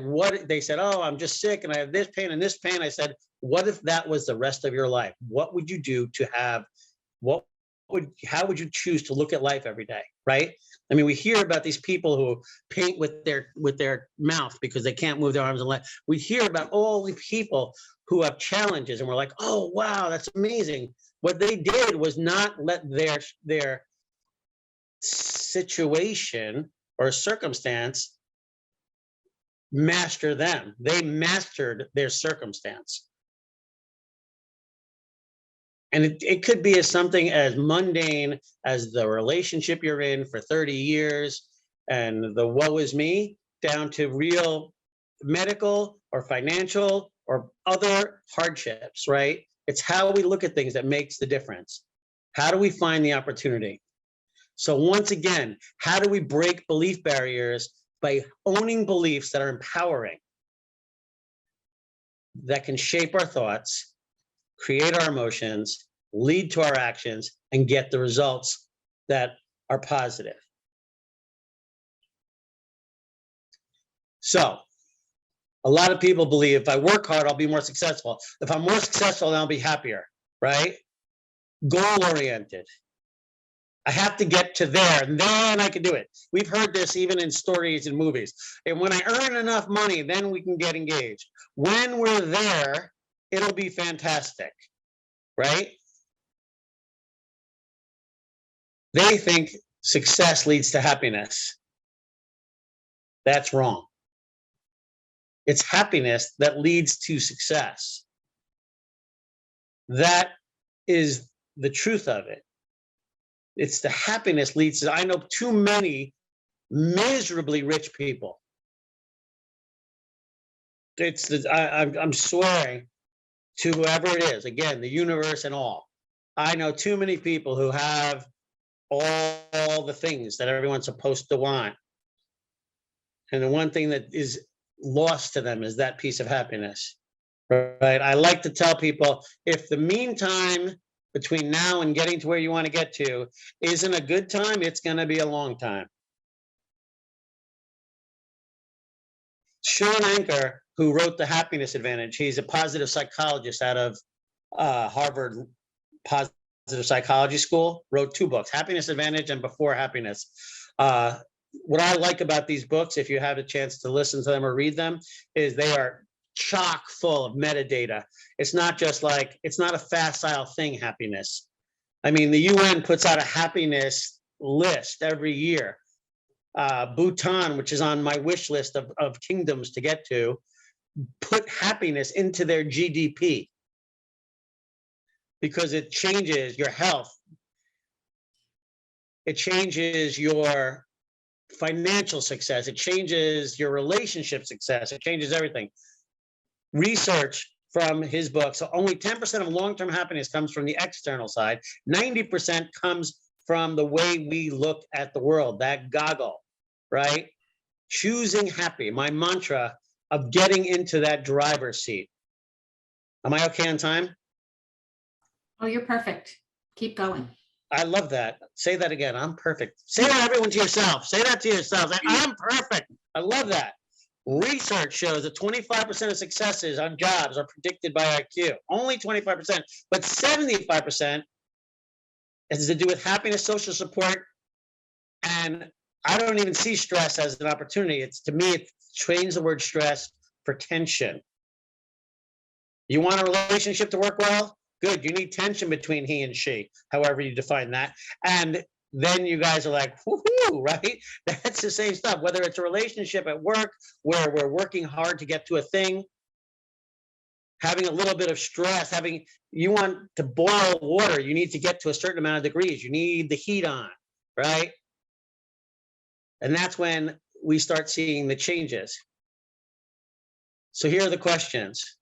they said, oh, I'm just sick and I have this pain and this pain. I said, what if that was the rest of your life? What would you do to have, how would you choose to look at life every day, right? I mean, we hear about these people who paint with their mouth because they can't move their arms and legs. We hear about all the people who have challenges and we're like, oh, wow, that's amazing. What they did was not let their situation or circumstance master them. They mastered their circumstance. And it could be as something as mundane as the relationship you're in for 30 years and the woe is me, down to real medical or financial or other hardships, right? It's how we look at things that makes the difference. How do we find the opportunity? So once again, how do we break belief barriers? By owning beliefs that are empowering, that can shape our thoughts, create our emotions, lead to our actions, and get the results that are positive. So a lot of people believe if I work hard, I'll be more successful. If I'm more successful, then I'll be happier, right? Goal-oriented. I have to get to there and then I can do it. We've heard this even in stories and movies. And when I earn enough money, then we can get engaged. When we're there, it'll be fantastic, right? They think success leads to happiness. That's wrong. It's happiness that leads to success. That is the truth of it. It's the happiness leads to, I know too many miserably rich people. I'm swearing to whoever it is, again, the universe and all. I know too many people who have all the things that everyone's supposed to want. And the one thing that is lost to them is that piece of happiness, right? I like to tell people, if the meantime between now and getting to where you want to get to isn't a good time, it's going to be a long time. Shawn, who wrote The Happiness Advantage, he's a positive psychologist out of Harvard Positive Psychology School, wrote 2 books, Happiness Advantage and Before Happiness. What I like about these books, if you have a chance to listen to them or read them, is they are chock full of metadata. It's not just like, it's not a facile thing, happiness. I mean, the UN puts out a happiness list every year. Bhutan, which is on my wish list of kingdoms to get to, put happiness into their GDP because it changes your health. It changes your financial success. It changes your relationship success. It changes everything. Research from his book. So only 10% of long-term happiness comes from the external side. 90% comes from the way we look at the world, that goggle, right? Choosing happy, my mantra of getting into that driver's seat. Am I okay on time? Oh, you're perfect. Keep going. I love that. Say that again. I'm perfect. Say that, everyone, to yourself. Say that to yourself. I'm perfect. I love that. Research shows that 25% of successes on jobs are predicted by IQ. Only 25%, but 75% has to do with happiness, social support, and I don't even see stress as an opportunity. It's, to me, it trains the word stress for tension. You want a relationship to work well? Good. You need tension between he and she, however you define that. And then you guys are like, woohoo, right? That's the same stuff. Whether it's a relationship at work where we're working hard to get to a thing, having a little bit of stress, you want to boil water, you need to get to a certain amount of degrees. You need the heat on, right? And that's when we start seeing the changes. So here are the questions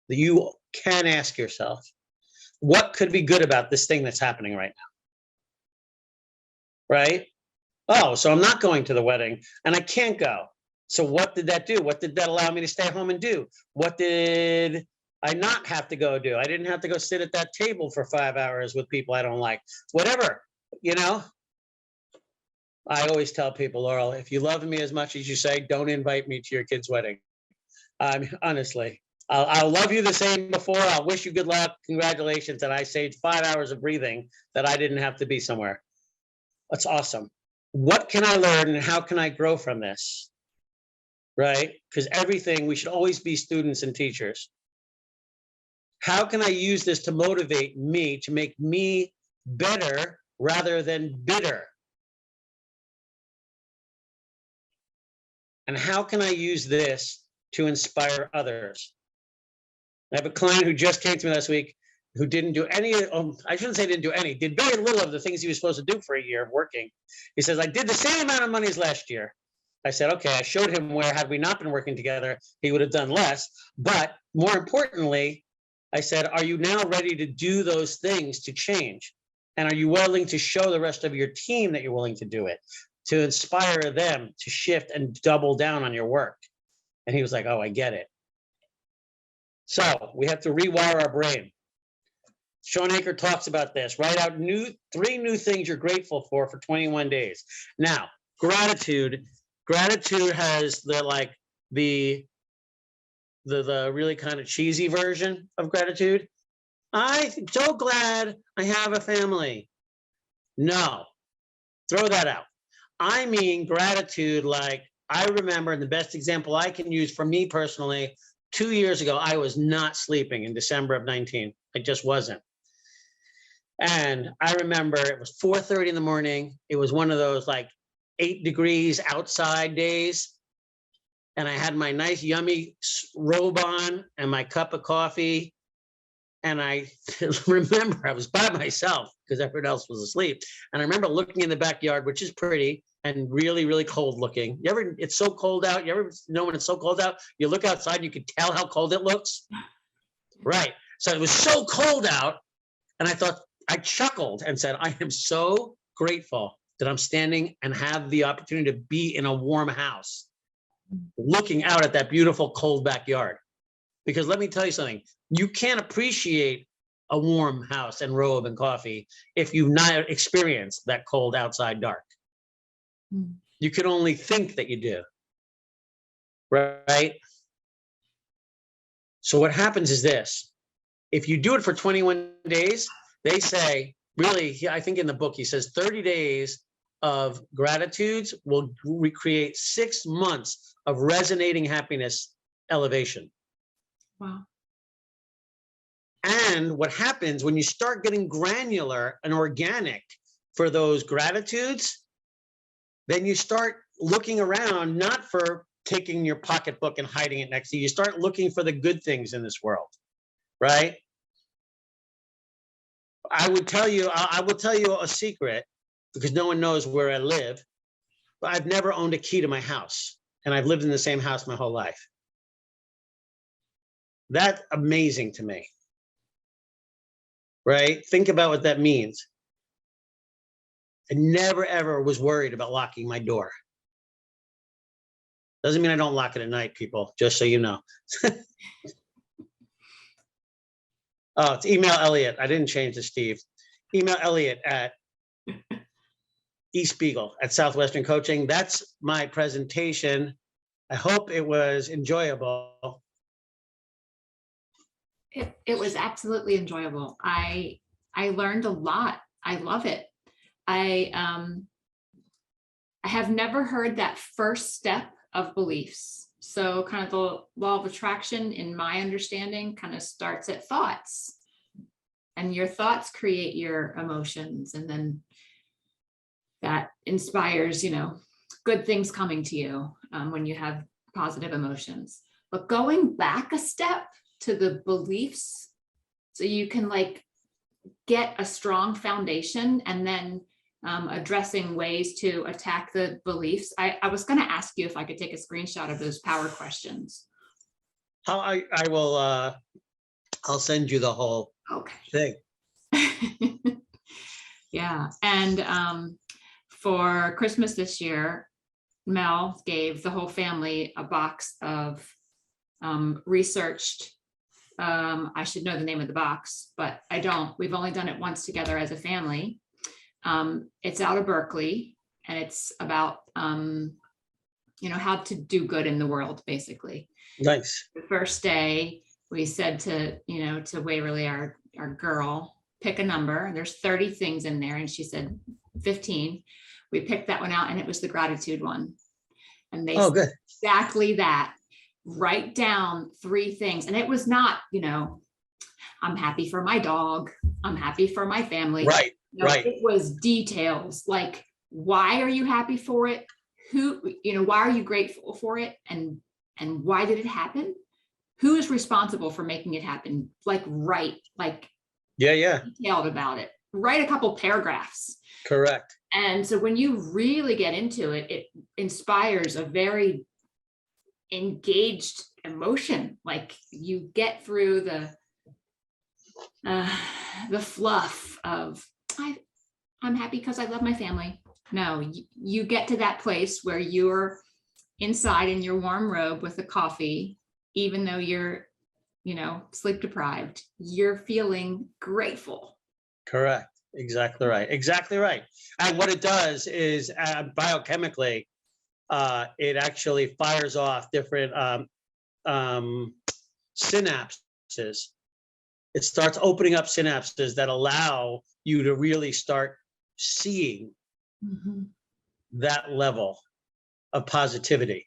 that you can ask yourself. What could be good about this thing that's happening right now? Right? Oh, so I'm not going to the wedding and I can't go. So what did that do? What did that allow me to stay home and do? What did I not have to go do? I didn't have to go sit at that table for 5 hours with people I don't like. Whatever, you know? I always tell people, Laurel, if you love me as much as you say, don't invite me to your kid's wedding. Honestly, I'll love you the same before. I'll wish you good luck. Congratulations. And I saved 5 hours of breathing that I didn't have to be somewhere. That's awesome. What can I learn and how can I grow from this? Right? Because everything, we should always be students and teachers. How can I use this to motivate me, to make me better rather than bitter? And how can I use this to inspire others? I have a client who just came to me last week who didn't do any, I shouldn't say didn't do any, did very little of the things he was supposed to do for a year of working. He says, I did the same amount of money as last year. I said, okay, I showed him where, had we not been working together, he would have done less. But more importantly, I said, are you now ready to do those things to change? And are you willing to show the rest of your team that you're willing to do it, to inspire them to shift and double down on your work? And he was like, oh, I get it. So we have to rewire our brain. Shawn Achor talks about this. Write out 3 new things you're grateful for 21 days. Now, gratitude has the really kind of cheesy version of gratitude. I'm so glad I have a family. No, throw that out. I mean gratitude like, I remember, and the best example I can use for me personally, 2 years ago, I was not sleeping in December of 19. I just wasn't. And I remember it was 4:30 in the morning. It was one of those like 8 degrees outside days. And I had my nice, yummy robe on and my cup of coffee. And I remember I was by myself because everyone else was asleep. And I remember looking in the backyard, which is pretty and really, really cold looking. It's so cold out. You ever know when it's so cold out, you look outside and you can tell how cold it looks? Right. So it was so cold out. And I chuckled and said, I am so grateful that I'm standing and have the opportunity to be in a warm house, looking out at that beautiful cold backyard. Because let me tell you something, you can't appreciate a warm house and robe and coffee if you've not experienced that cold outside dark. Mm. You can only think that you do, right? So what happens is this: if you do it for 21 days, they say, really, I think in the book, he says 30 days of gratitudes will recreate 6 months of resonating happiness elevation. Wow. And what happens when you start getting granular and organic for those gratitudes, then you start looking around, not for taking your pocketbook and hiding it next to you. You start looking for the good things in this world, right? I will tell you a secret, because no one knows where I live, but I've never owned a key to my house, and I've lived in the same house my whole life. That's amazing to me, right? Think about what that means. I never, ever was worried about locking my door. Doesn't mean I don't lock it at night, people, just so you know. Oh, it's email Eliot. I didn't change to Steve. Email Eliot at Spiegel at Southwestern Coaching. That's my presentation. I hope it was enjoyable. It was absolutely enjoyable. I learned a lot. I love it. I have never heard that first step of beliefs. So kind of the law of attraction, in my understanding, kind of starts at thoughts, and your thoughts create your emotions, and then that inspires, good things coming to you when you have positive emotions. But going back a step to the beliefs, so you can get a strong foundation, and then addressing ways to attack the beliefs. I was going to ask you if I could take a screenshot of those power questions. I will, I'll send you the whole thing. Yeah. And for Christmas this year, Mel gave the whole family a box of researched, I should know the name of the box, but I don't. We've only done it once together as a family. It's out of Berkeley, and it's about, how to do good in the world, basically. Nice. The first day we said to Waverly, our girl, pick a number, and there's 30 things in there. And she said 15. We picked that one out, and it was the gratitude one. And they said exactly that. Write down 3 things. And it was not, I'm happy for my dog. I'm happy for my family. Right. Right. It was details like, why are you happy for it? Why are you grateful for it? And why did it happen? Who is responsible for making it happen? Detailed about it. Write a couple paragraphs. Correct. And so when you really get into it, it inspires a very engaged emotion. Like, you get through the fluff of, I'm happy because I love my family. No, you get to that place where you're inside in your warm robe with a coffee, even though you're, sleep deprived, you're feeling grateful. Correct. Exactly right. Exactly right. And what it does is biochemically, it actually fires off different synapses. It starts opening up synapses that allow you to really start seeing that level of positivity,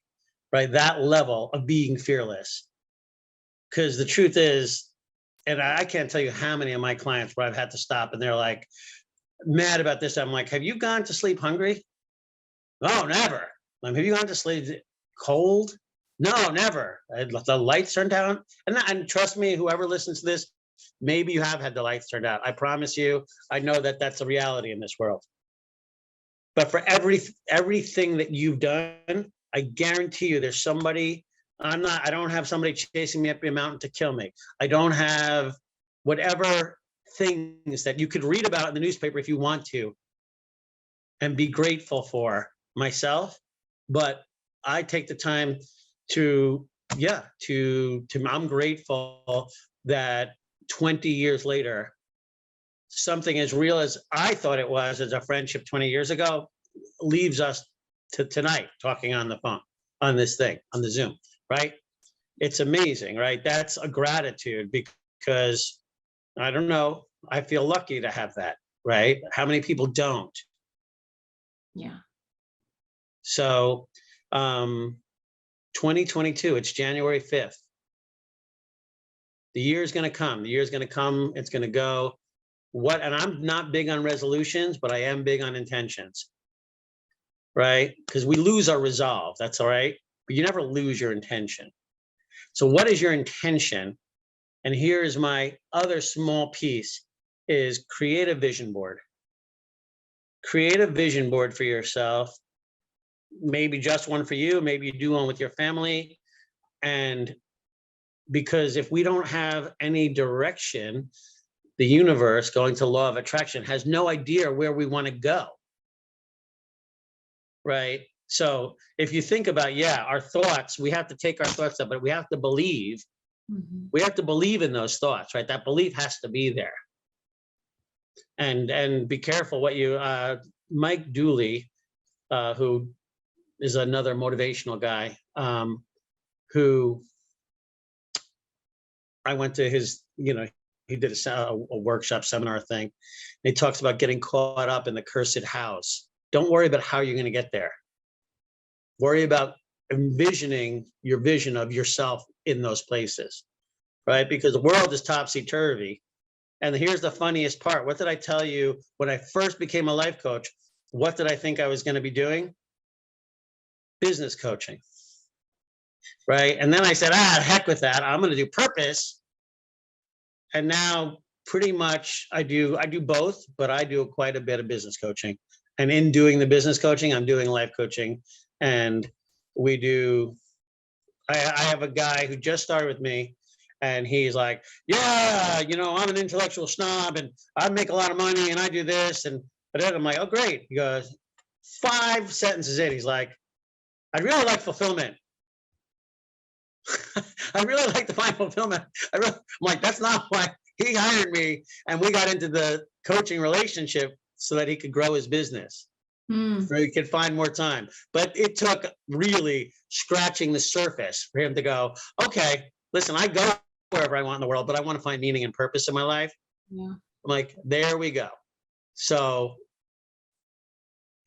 right? That level of being fearless. Because the truth is, and I can't tell you how many of my clients where I've had to stop and they're like mad about this. I'm like, have you gone to sleep hungry? No, never. Have you gone to sleep cold? No, never. The lights turned down. And trust me, whoever listens to this, maybe you have had the lights turned out. I promise you, I know that that's a reality in this world. But for everything that you've done, I guarantee you there's somebody. I don't have somebody chasing me up a mountain to kill me. I don't have whatever things that you could read about in the newspaper if you want to and be grateful for myself. But I take the time I'm grateful that 20 years later, something as real as I thought it was as a friendship 20 years ago leaves us to tonight talking on the phone, on this thing, on the Zoom, right? It's amazing, right? That's a gratitude because I don't know, I feel lucky to have that, right? How many people don't? Yeah. So 2022, it's January 5th. The year is going to come. The year is going to come. It's going to go. And I'm not big on resolutions, but I am big on intentions, right? Because we lose our resolve. That's all right. But you never lose your intention. So what is your intention? And here is my other small piece is create a vision board. Create a vision board for yourself. Maybe just one for you. Maybe you do one with your family. And because if we don't have any direction, the universe, going to law of attraction, has no idea where we want to go. Right? So if you think about, our thoughts, we have to take our thoughts up, but we have to believe. We have to believe in those thoughts, right? That belief has to be there. And be careful what you, Mike Dooley, who is another motivational guy, who I went to his, he did a workshop seminar thing. And he talks about getting caught up in the cursed house. Don't worry about how you're going to get there. Worry about envisioning your vision of yourself in those places, right? Because the world is topsy-turvy. And here's the funniest part. What did I tell you when I first became a life coach? What did I think I was going to be doing? Business coaching, right? And then I said, heck with that. I'm going to do purpose. And now pretty much I do both, but I do quite a bit of business coaching. And in doing the business coaching, I'm doing life coaching. And I have a guy who just started with me, and he's like, I'm an intellectual snob and I make a lot of money and I do this. And but then I'm like, oh, great. He goes, 5 sentences in, he's like, I'd really like fulfillment. I really like to find fulfillment. I'm like, that's not why he hired me. And we got into the coaching relationship so that he could grow his business, so he could find more time. But it took really scratching the surface for him to go, okay, listen, I go wherever I want in the world, but I want to find meaning and purpose in my life. Yeah. I'm like, there we go. So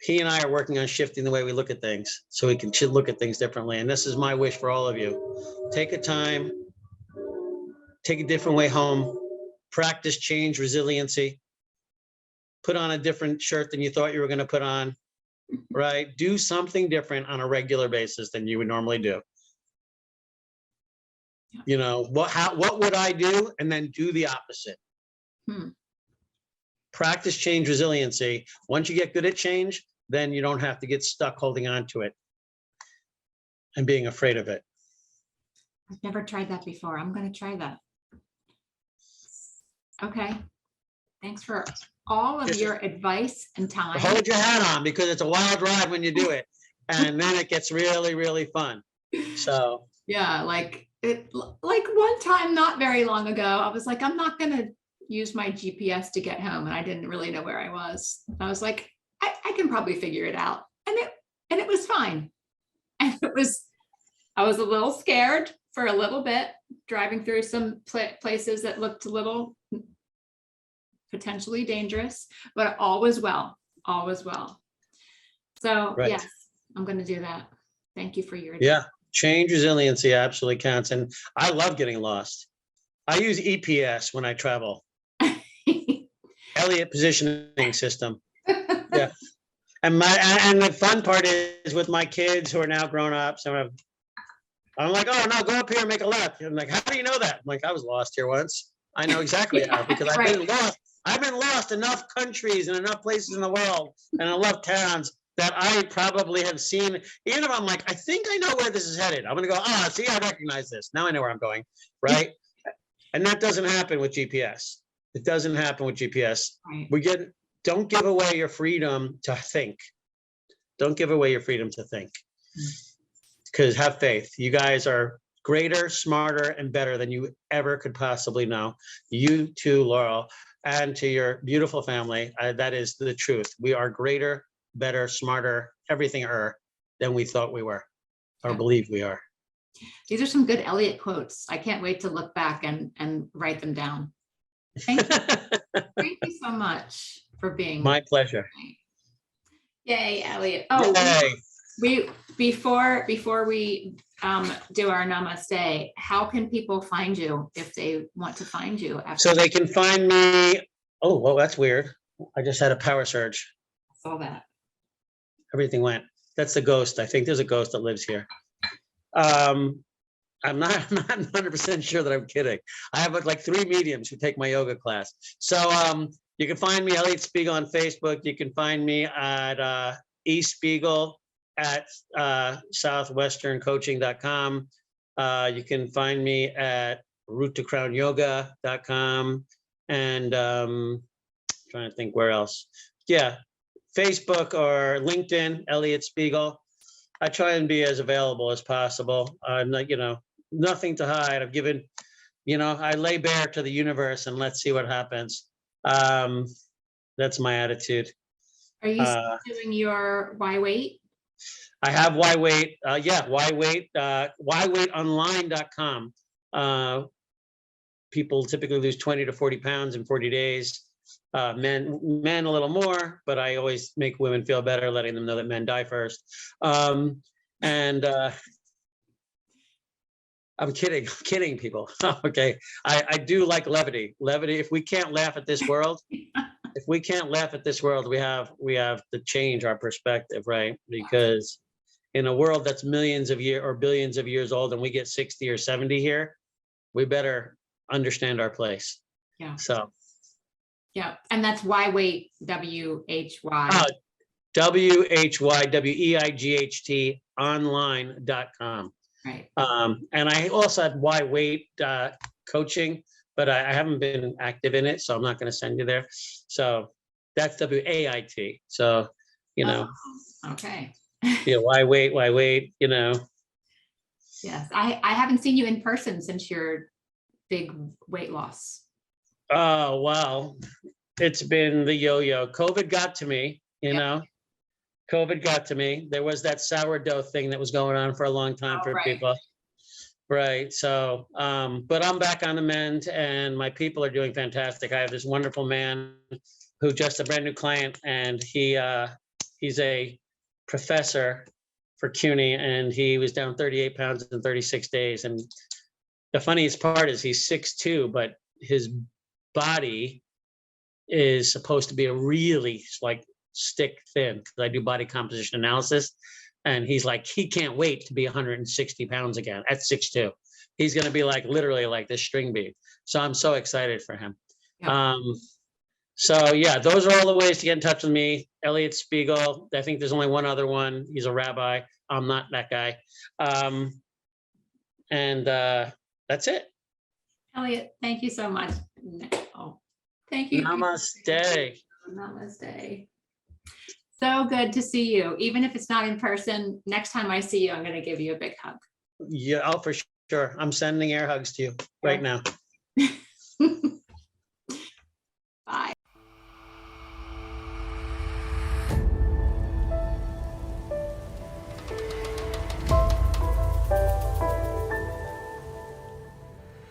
he and I are working on shifting the way we look at things so we can look at things differently. And this is my wish for all of you. Take a time, take a different way home, practice change, resiliency, put on a different shirt than you thought you were going to put on, right? Do something different on a regular basis than you would normally do. What would I do? And then do the opposite. Practice change, resiliency. Once you get good at change, then you don't have to get stuck holding on to it and being afraid of it. I've never tried that before. I'm going to try that. Okay. Thanks for all of your advice and time. Hold your hat on, because it's a wild ride when you do it. And then it gets really, really fun. So yeah, like one time not very long ago, I was like, I'm not going to use my GPS to get home. And I didn't really know where I was. I was like, I can probably figure it out. And it was fine. And I was a little scared for a little bit, driving through some places that looked a little potentially dangerous, but all was well. So right. Yes, I'm going to do that. Thank you for your advice. Yeah, change, resiliency absolutely counts. And I love getting lost. I use EPS when I travel. Eliot Positioning System. Yeah. And the fun part is with my kids who are now grown up. So I'm like, oh no, go up here and make a left. I'm like, how do you know that? I'm like, I was lost here once. I know exactly how, because I've been lost. I've been lost enough countries and enough places in the world and enough towns that I probably have seen. Even if I'm like, I think I know where this is headed, I'm going to go, see, I recognize this. Now I know where I'm going, right? And that doesn't happen with GPS. It doesn't happen with GPS. Right. Don't give away your freedom to think. Don't give away your freedom to think. Because have faith. You guys are greater, smarter, and better than you ever could possibly know. You too, Laurel. and to your beautiful family. That is the truth. We are greater, better, smarter, everything than we thought we were or believe we are. These are some good Eliot quotes. I can't wait to look back and write them down. Thank you. Thank you so much for being My pleasure. Yay, Eliot. Oh, Yay. before we do our namaste, how can people find you if they want to find you? So they can find me. Oh, well, that's weird. I just had a power surge. I saw that. Everything went. That's the ghost. I think there's a ghost that lives here. I'm not 100% sure that I'm kidding. I have like 3 mediums who take my yoga class. So you can find me, Eliot Spiegel, on Facebook. You can find me at eSpiegel at southwesterncoaching.com. You can find me at roottocrownyoga.com. And trying to think where else. Yeah, Facebook or LinkedIn, Eliot Spiegel. I try and be as available as possible. I'm not, nothing to hide. I've given, I lay bare to the universe and let's see what happens. That's my attitude. Are you still doing your Why Wait? I have Why Wait. Yeah, Why Wait, whywaitonline.com. People typically lose 20 to 40 pounds in 40 days. Men a little more, but I always make women feel better, letting them know that men die first. I'm kidding people. Okay. I do like levity. If we can't laugh at this world, we have to change our perspective, right? Because in a world that's millions of years or billions of years old and we get 60 or 70 here, we better understand our place. Yeah. So. Yeah. And that's Why Wait, WHY. WHYWEIGHT online.com. Right. And I also had Why Wait coaching, but I haven't been active in it, so I'm not going to send you there. So that's WAIT. So, Okay. Yeah, why wait, Yes. I haven't seen you in person since your big weight loss. Oh, wow. It's been the yo-yo. COVID got to me, COVID got to me. There was that sourdough thing that was going on for a long time for people. Right. So, but I'm back on the mend and my people are doing fantastic. I have this wonderful man who just a brand new client, and he's a professor for CUNY, and he was down 38 pounds in 36 days. And the funniest part is he's 6'2", but his body is supposed to be a really like stick thin, because I do body composition analysis, and he's like, he can't wait to be 160 pounds again at 6'2". He's going to be like literally like this string bead. So I'm so excited for him. Yeah. So yeah, those are all the ways to get in touch with me. Eliot Spiegel. I think there's only one other one. He's a rabbi. I'm not that guy. And that's it. Eliot, thank you so much. Oh, thank you. Namaste. Namaste. So good to see you. Even if it's not in person, next time I see you, I'm going to give you a big hug. Yeah, oh, for sure. I'm sending air hugs to you right now.